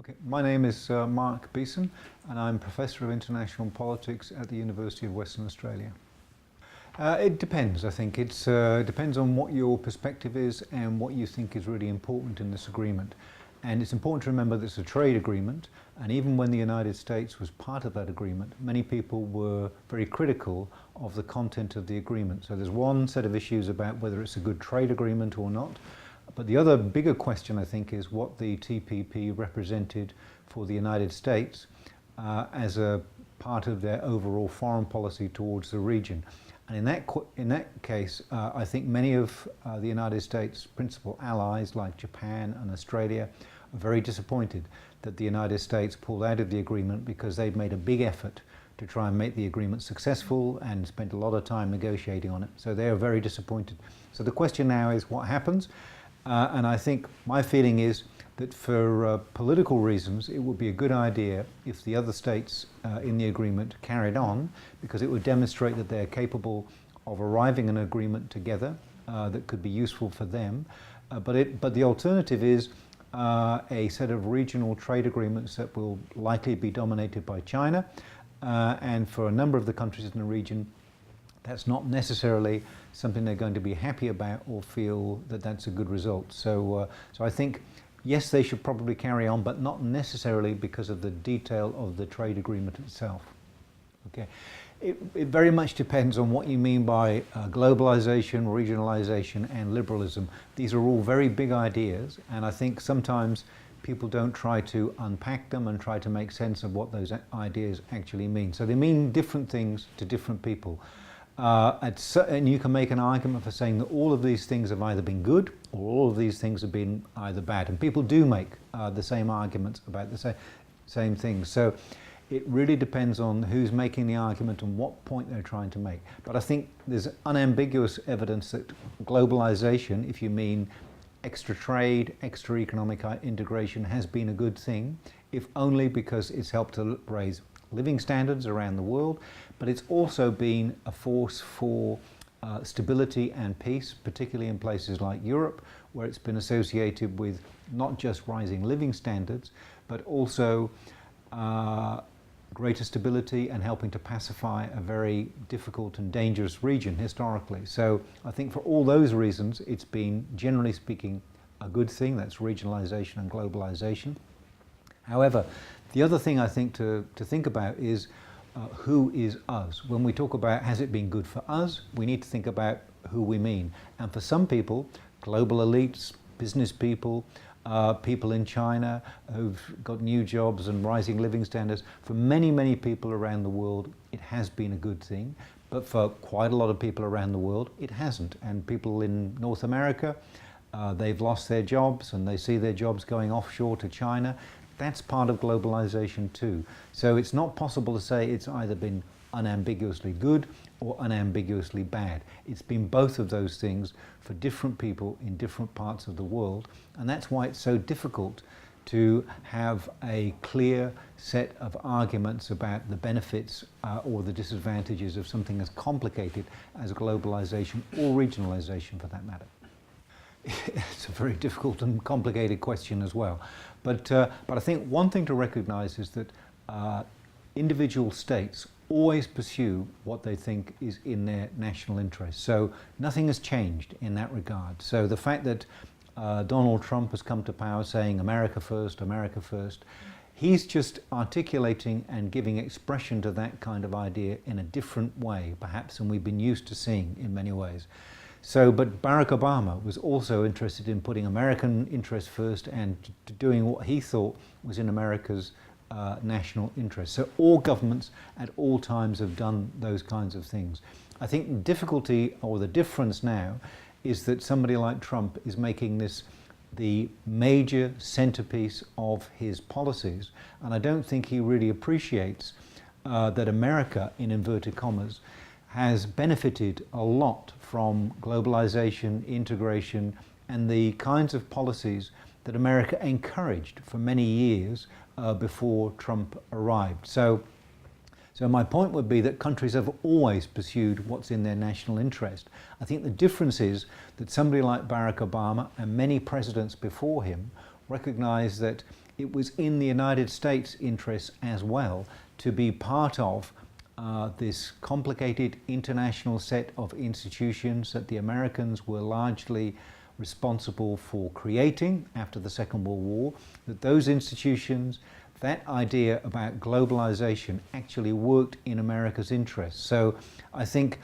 Okay, my name is Mark Beeson, and I'm Professor of International Politics at the University of Western Australia. It depends, I think. It depends on what your perspective is and what you think is really important in this agreement. And it's important to remember that it's a trade agreement, and even when the United States was part of that agreement, many people were very critical of the content of the agreement. So there's one set of issues about whether it's a good trade agreement or not. But the other bigger question, I think, is what the TPP represented for the United States as a part of their overall foreign policy towards the region. And in that case, I think many of the United States' principal allies, like Japan and Australia, are very disappointed that the United States pulled out of the agreement because they've made a big effort to try and make the agreement successful and spent a lot of time negotiating on it. So they are very disappointed. So the question now is what happens? And I think my feeling is that for political reasons, it would be a good idea if the other states in the agreement carried on, because it would demonstrate that they're capable of arriving at an agreement together that could be useful for them. But the alternative is a set of regional trade agreements that will likely be dominated by China. And for a number of the countries in the region, that's not necessarily something they're going to be happy about or feel that that's a good result. So I think, yes, they should probably carry on, but not necessarily because of the detail of the trade agreement itself. Okay. It very much depends on what you mean by globalization, regionalization, and liberalism. These are all very big ideas, and I think sometimes people don't try to unpack them and try to make sense of what those ideas actually mean. So they mean different things to different people. And you can make an argument for saying that all of these things have either been good or all of these things have been either bad. And people do make the same arguments about the same things. So it really depends on who's making the argument and what point they're trying to make. But I think there's unambiguous evidence that globalization, if you mean extra trade, extra economic integration, has been a good thing, if only because it's helped to raise living standards around the world, but it's also been a force for stability and peace, particularly in places like Europe, where it's been associated with not just rising living standards, but also greater stability and helping to pacify a very difficult and dangerous region historically. So I think for all those reasons, it's been, generally speaking, a good thing. That's regionalization and globalization. However, the other thing I think to think about is who is us? When we talk about has it been good for us, we need to think about who we mean. And for some people, global elites, business people, people in China who've got new jobs and rising living standards, for many, many people around the world, it has been a good thing. But for quite a lot of people around the world, it hasn't. And people in North America, they've lost their jobs and they see their jobs going offshore to China. That's part of globalization too. So it's not possible to say it's either been unambiguously good or unambiguously bad. It's been both of those things for different people in different parts of the world. And that's why it's so difficult to have a clear set of arguments about the benefits or the disadvantages of something as complicated as globalization or regionalization for that matter. It's a very difficult and complicated question as well. But I think one thing to recognize is that individual states always pursue what they think is in their national interest. So nothing has changed in that regard. So the fact that Donald Trump has come to power saying America first, he's just articulating and giving expression to that kind of idea in a different way, perhaps, than we've been used to seeing in many ways. So, but Barack Obama was also interested in putting American interests first and doing what he thought was in America's national interest. So all governments at all times have done those kinds of things. I think the difficulty or the difference now is that somebody like Trump is making this the major centerpiece of his policies. And I don't think he really appreciates that America, in inverted commas, has benefited a lot from globalization, integration, and the kinds of policies that America encouraged for many years before Trump arrived. So my point would be that countries have always pursued what's in their national interest. I think the difference is that somebody like Barack Obama and many presidents before him recognize that it was in the United States' interest as well to be part of this complicated international set of institutions that the Americans were largely responsible for creating after the Second World War, that those institutions, that idea about globalization actually worked in America's interests. So I think,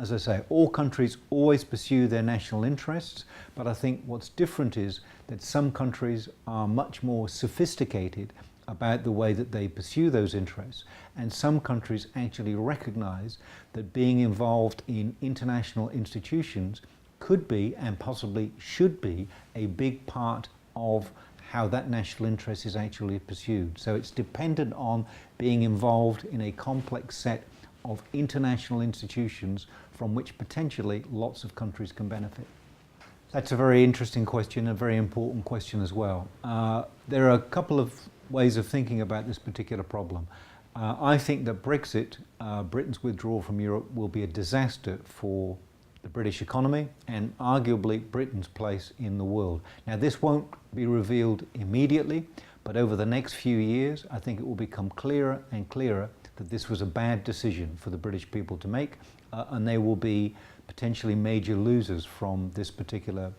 as I say, all countries always pursue their national interests, but I think what's different is that some countries are much more sophisticated about the way that they pursue those interests, and some countries actually recognize that being involved in international institutions could be, and possibly should be, a big part of how that national interest is actually pursued. So it's dependent on being involved in a complex set of international institutions from which potentially lots of countries can benefit. That's a very interesting question, a very important question as well. There are a couple of ways of thinking about this particular problem. I think that Brexit, Britain's withdrawal from Europe, will be a disaster for the British economy and arguably Britain's place in the world. Now, this won't be revealed immediately, but over the next few years, I think it will become clearer and clearer that this was a bad decision for the British people to make, and they will be potentially major losers from this particular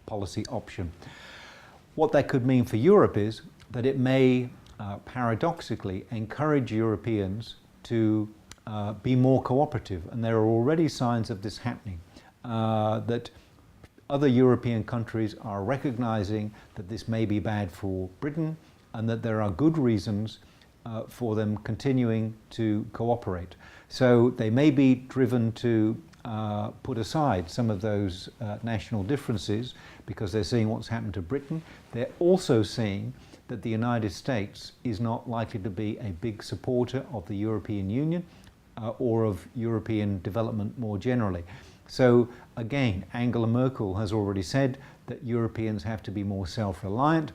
policy option. What that could mean for Europe is that it may paradoxically encourage Europeans to be more cooperative, and there are already signs of this happening, that other European countries are recognizing that this may be bad for Britain and that there are good reasons for them continuing to cooperate. So they may be driven to put aside some of those national differences because they're seeing what's happened to Britain. They're also seeing that the United States is not likely to be a big supporter of the European Union or of European development more generally. So again, Angela Merkel has already said that Europeans have to be more self-reliant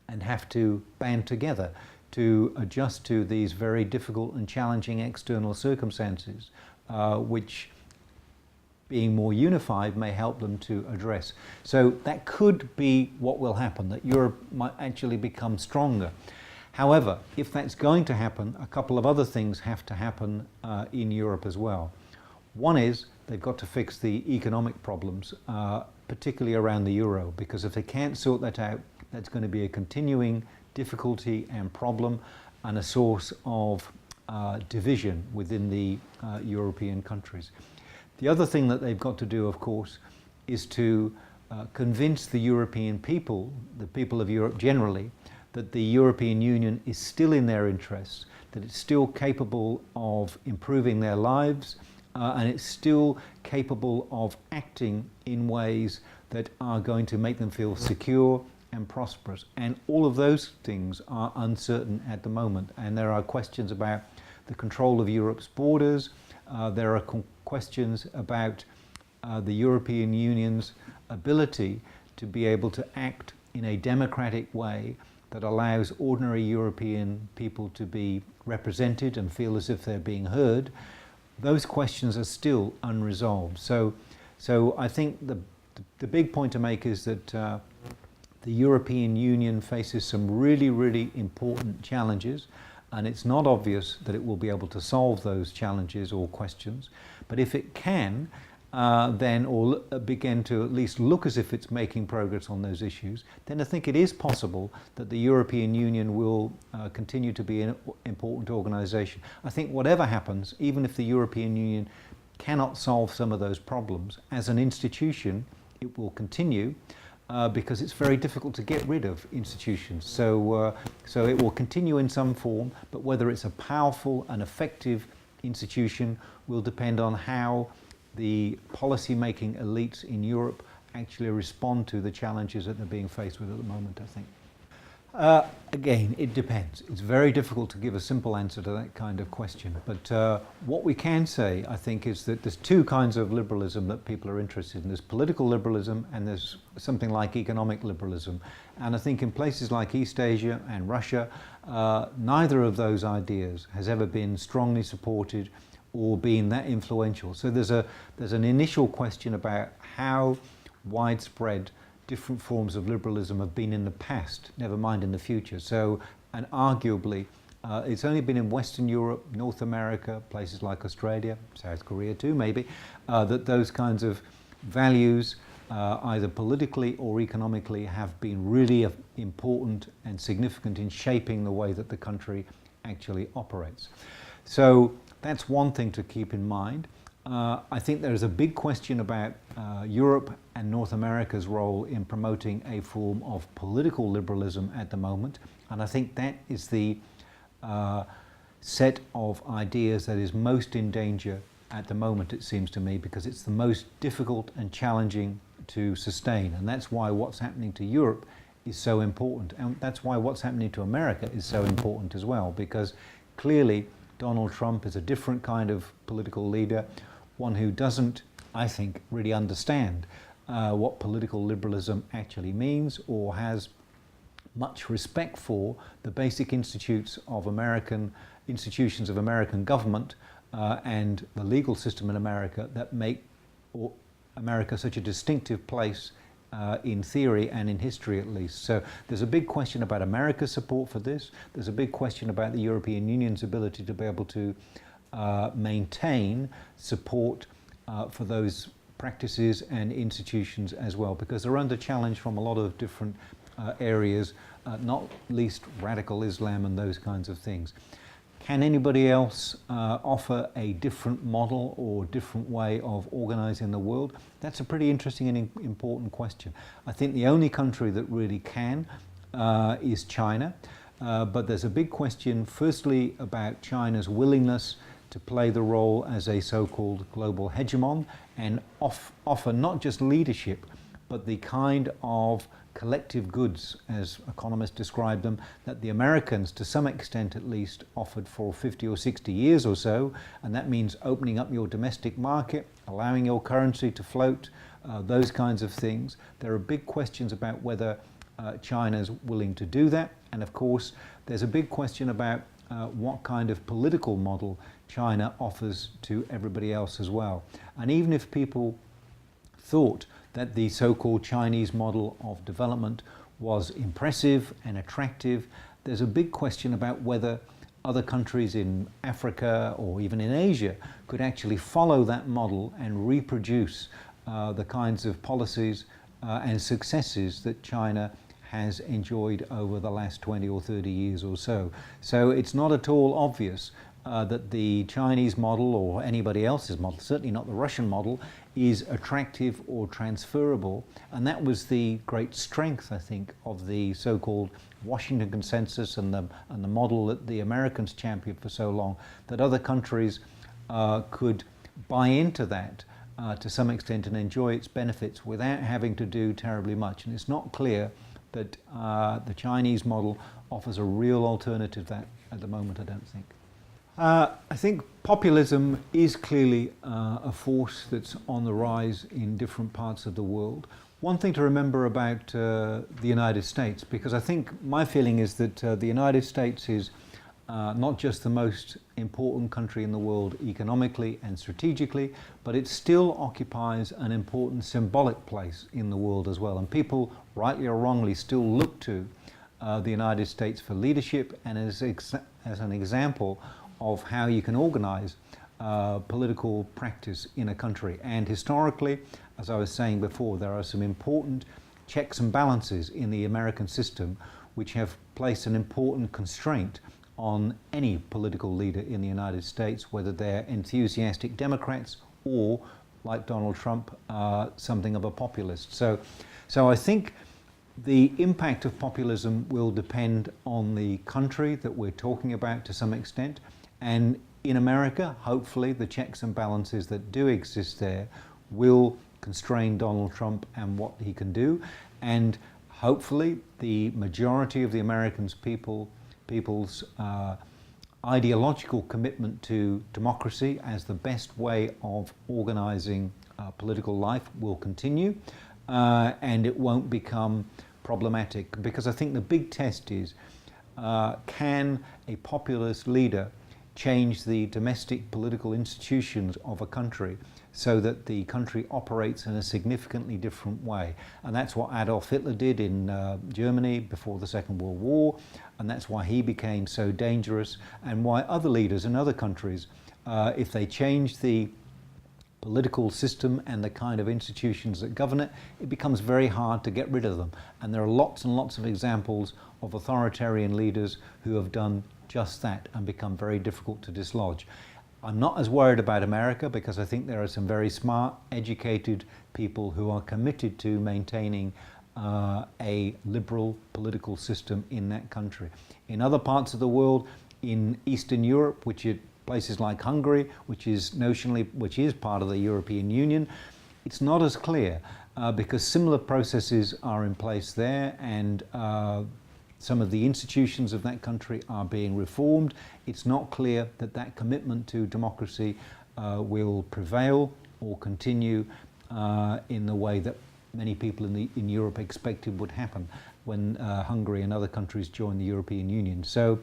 and have to band together to adjust to these very difficult and challenging external circumstances, which being more unified may help them to address. So that could be what will happen, that Europe might actually become stronger. However, if that's going to happen, a couple of other things have to happen in Europe as well. One is they've got to fix the economic problems, particularly around the euro, because if they can't sort that out, that's going to be a continuing difficulty and problem and a source of division within the European countries. The other thing that they've got to do, of course, is to convince the European people, the people of Europe generally, that the European Union is still in their interests, that it's still capable of improving their lives, and it's still capable of acting in ways that are going to make them feel secure and prosperous. And all of those things are uncertain at the moment. And there are questions about the control of Europe's borders. There are questions about the European Union's ability to be able to act in a democratic way that allows ordinary European people to be represented and feel as if they're being heard. Those questions are still unresolved. So I think the big point to make is that the European Union faces some really, really important challenges, and it's not obvious that it will be able to solve those challenges or questions. But if it can, then, or begin to at least look as if it's making progress on those issues, then I think it is possible that the European Union will continue to be an important organization. I think whatever happens, even if the European Union cannot solve some of those problems, as an institution, it will continue because it's very difficult to get rid of institutions. So it will continue in some form, but whether it's a powerful and effective institution will depend on how the policy-making elites in Europe actually respond to the challenges that they're being faced with at the moment, I think. Again, it depends. It's very difficult to give a simple answer to that kind of question. But what we can say, I think, is that there's two kinds of liberalism that people are interested in. There's political liberalism and there's something like economic liberalism. And I think in places like East Asia and Russia, neither of those ideas has ever been strongly supported or been that influential. So there's an initial question about how widespread different forms of liberalism have been in the past, never mind in the future. So, and arguably, it's only been in Western Europe, North America, places like Australia, South Korea too maybe, that those kinds of values, either politically or economically, have been really important and significant in shaping the way that the country actually operates. So that's one thing to keep in mind. I think there is a big question about Europe and North America's role in promoting a form of political liberalism at the moment, and I think that is the set of ideas that is most in danger at the moment, it seems to me, because it's the most difficult and challenging to sustain, and that's why what's happening to Europe is so important, and that's why what's happening to America is so important as well, because clearly Donald Trump is a different kind of political leader, one who doesn't, I think, really understand what political liberalism actually means, or has much respect for the basic institutions of American government and the legal system in America that make America such a distinctive place in theory and in history at least. So there's a big question about America's support for this. There's a big question about the European Union's ability to be able to maintain support for those practices and institutions as well, because they're under challenge from a lot of different areas, not least radical Islam and those kinds of things. Can anybody else offer a different model or different way of organizing the world? That's a pretty interesting and important question. I think the only country that really can is China, but there's a big question, firstly, about China's willingness to play the role as a so-called global hegemon and offer not just leadership, but the kind of collective goods, as economists describe them, that the Americans, to some extent at least, offered for 50 or 60 years or so, and that means opening up your domestic market, allowing your currency to float, those kinds of things. There are big questions about whether China's willing to do that, and of course there's a big question about what kind of political model China offers to everybody else as well. And even if people thought that the so-called Chinese model of development was impressive and attractive, there's a big question about whether other countries in Africa or even in Asia could actually follow that model and reproduce the kinds of policies and successes that China has enjoyed over the last 20 or 30 years or so. So it's not at all obvious that the Chinese model or anybody else's model, certainly not the Russian model, is attractive or transferable. And that was the great strength, I think, of the so-called Washington Consensus and the model that the Americans championed for so long, that other countries could buy into that to some extent and enjoy its benefits without having to do terribly much. And it's not clear that the Chinese model offers a real alternative to that at the moment, I don't think. I think populism is clearly a force that's on the rise in different parts of the world. One thing to remember about the United States, because I think my feeling is that the United States is not just the most important country in the world economically and strategically, but it still occupies an important symbolic place in the world as well. And people, rightly or wrongly, still look to the United States for leadership and as an example of how you can organize political practice in a country. And historically, as I was saying before, there are some important checks and balances in the American system which have placed an important constraint on any political leader in the United States, whether they're enthusiastic Democrats or, like Donald Trump, something of a populist. So I think the impact of populism will depend on the country that we're talking about to some extent. And in America, hopefully, the checks and balances that do exist there will constrain Donald Trump and what he can do. And hopefully, the majority of the American people's ideological commitment to democracy as the best way of organizing political life will continue, and it won't become problematic. Because I think the big test is, can a populist leader change the domestic political institutions of a country so that the country operates in a significantly different way. And that's what Adolf Hitler did in Germany before the Second World War, and that's why he became so dangerous, and why other leaders in other countries, if they change the political system and the kind of institutions that govern it, it becomes very hard to get rid of them. And there are lots and lots of examples of authoritarian leaders who have done just that and become very difficult to dislodge. I'm not as worried about America because I think there are some very smart, educated people who are committed to maintaining a liberal political system in that country. In other parts of the world, in Eastern Europe, which is places like Hungary, which is part of the European Union, it's not as clear because similar processes are in place there, and some of the institutions of that country are being reformed. It's not clear that that commitment to democracy will prevail or continue in the way that many people in Europe expected would happen when Hungary and other countries joined the European Union. So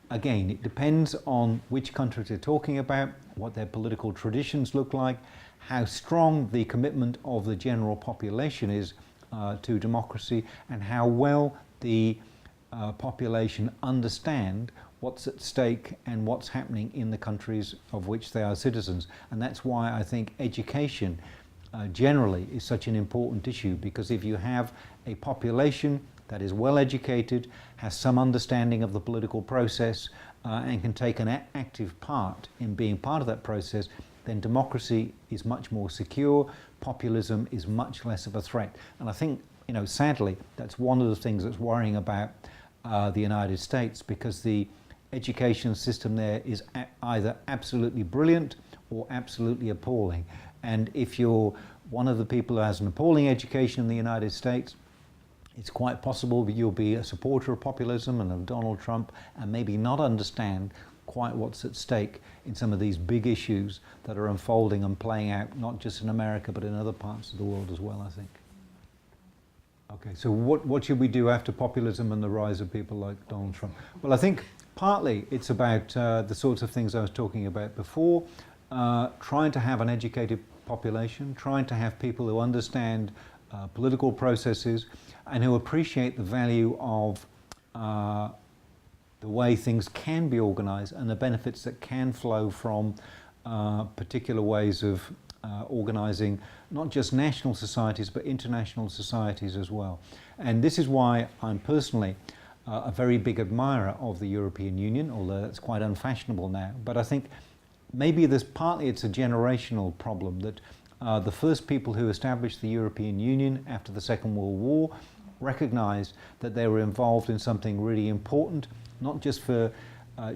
again, it depends on which countries they're talking about, what their political traditions look like, how strong the commitment of the general population is to democracy, and how well the population understand what's at stake and what's happening in the countries of which they are citizens. And that's why I think education generally is such an important issue, because if you have a population that is well educated, has some understanding of the political process, and can take an active part in being part of that process, then democracy is much more secure, populism is much less of a threat. And I think, sadly, that's one of the things that's worrying about the United States, because the education system there is either absolutely brilliant or absolutely appalling. And if you're one of the people who has an appalling education in the United States, it's quite possible that you'll be a supporter of populism and of Donald Trump and maybe not understand quite what's at stake in some of these big issues that are unfolding and playing out not just in America but in other parts of the world as well, I think. Okay, so what should we do after populism and the rise of people like Donald Trump? Well, I think partly it's about the sorts of things I was talking about before, trying to have an educated population, trying to have people who understand political processes and who appreciate the value of the way things can be organized and the benefits that can flow from particular ways of organizing not just national societies but international societies as well. And this is why I'm personally a very big admirer of the European Union, although that's quite unfashionable now. But I think maybe partly it's a generational problem that the first people who established the European Union after the Second World War recognized that they were involved in something really important, not just for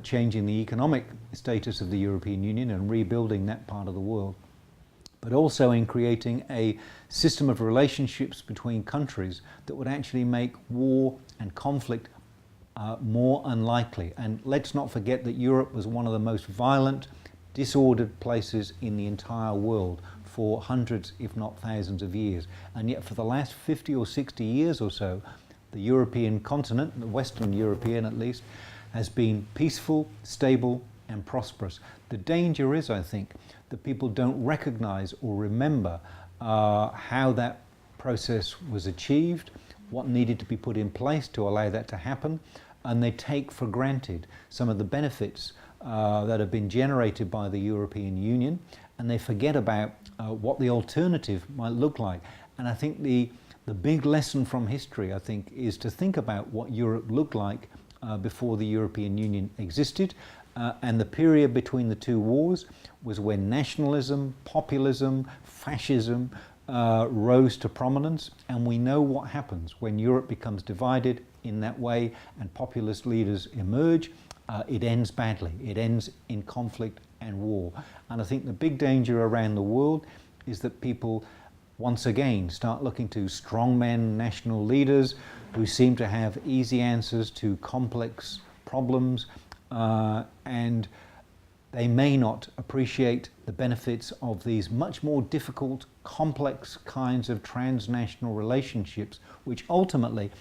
changing the economic status of the European Union and rebuilding that part of the world, but also in creating a system of relationships between countries that would actually make war and conflict more unlikely. And let's not forget that Europe was one of the most violent, disordered places in the entire world for hundreds, if not thousands of years. And yet for the last 50 or 60 years or so, the European continent, the Western European at least, has been peaceful, stable, and prosperous. The danger is, I think, that people don't recognize or remember how that process was achieved, what needed to be put in place to allow that to happen, and they take for granted some of the benefits that have been generated by the European Union, and they forget about what the alternative might look like. And I think the big lesson from history, I think, is to think about what Europe looked like before the European Union existed. And the period between the two wars was when nationalism, populism, fascism rose to prominence. And we know what happens when Europe becomes divided in that way and populist leaders emerge. It ends badly. It ends in conflict and war. And I think the big danger around the world is that people once again start looking to strongmen national leaders who seem to have easy answers to complex problems, and they may not appreciate the benefits of these much more difficult, complex kinds of transnational relationships, which ultimately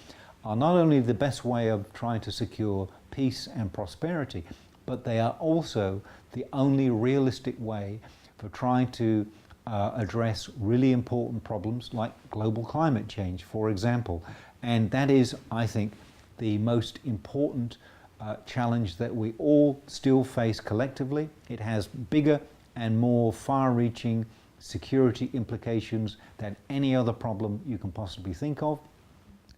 are not only the best way of trying to secure peace and prosperity, but they are also the only realistic way for trying to address really important problems like global climate change, for example. And that is, I think, the most important challenge that we all still face collectively. It has bigger and more far-reaching security implications than any other problem you can possibly think of.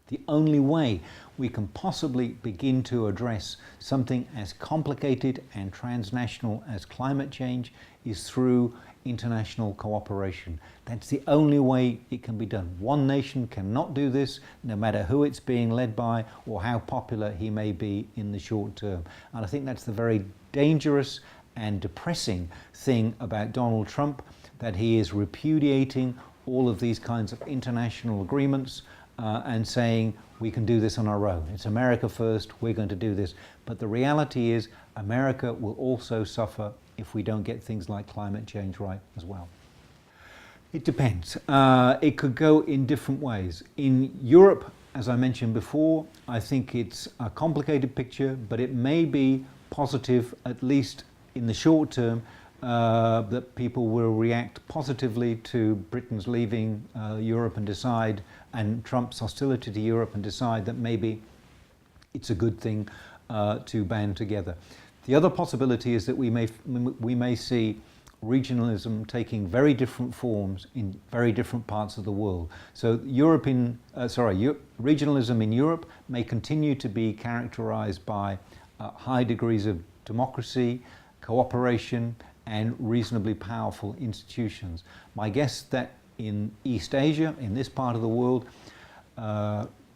The only way we can possibly begin to address something as complicated and transnational as climate change is through international cooperation. That's the only way it can be done. One nation cannot do this, no matter who it's being led by or how popular he may be in the short term. And I think that's the very dangerous and depressing thing about Donald Trump, that he is repudiating all of these kinds of international agreements and saying we can do this on our own. It's America first, we're going to do this. But the reality is America will also suffer if we don't get things like climate change right as well. It depends. It could go in different ways. In Europe, as I mentioned before, I think it's a complicated picture, but it may be positive, at least in the short term, that people will react positively to Britain's leaving Europe and decide, and Trump's hostility to Europe, and decide that maybe it's a good thing to band together. The other possibility is that we may see regionalism taking very different forms in very different parts of the world. So regionalism in Europe may continue to be characterized by high degrees of democracy, cooperation, and reasonably powerful institutions. My guess that in East Asia, in this part of the world,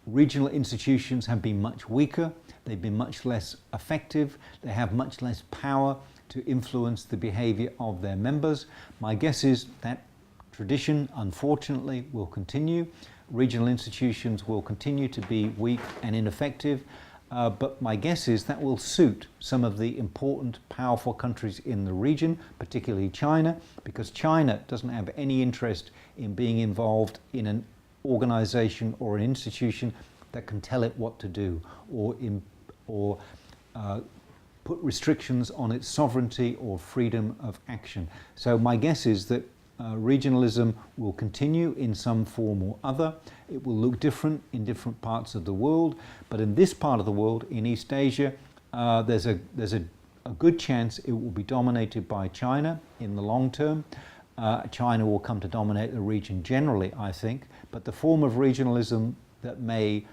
regional institutions have been much weaker, they've been much less effective, they have much less power to influence the behavior of their members. My guess is that tradition, unfortunately, will continue. Regional institutions will continue to be weak and ineffective. But my guess is that will suit some of the important, powerful countries in the region, particularly China, because China doesn't have any interest in being involved in an organization or an institution that can tell it what to do or put restrictions on its sovereignty or freedom of action. So my guess is that regionalism will continue in some form or other. It will look different in different parts of the world, but in this part of the world, in East Asia, there's a good chance it will be dominated by China in the long term. China will come to dominate the region generally, I think, but the form of regionalism that may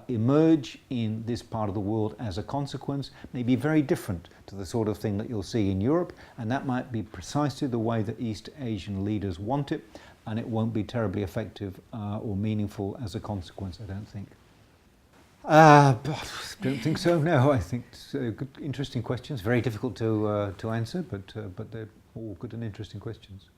emerge in this part of the world as a consequence may be very different to the sort of thing that you'll see in Europe, and that might be precisely the way that East Asian leaders want it, and it won't be terribly effective or meaningful as a consequence, I don't think. Don't think so, no. I think it's good, interesting questions, very difficult to answer, but they're all good and interesting questions.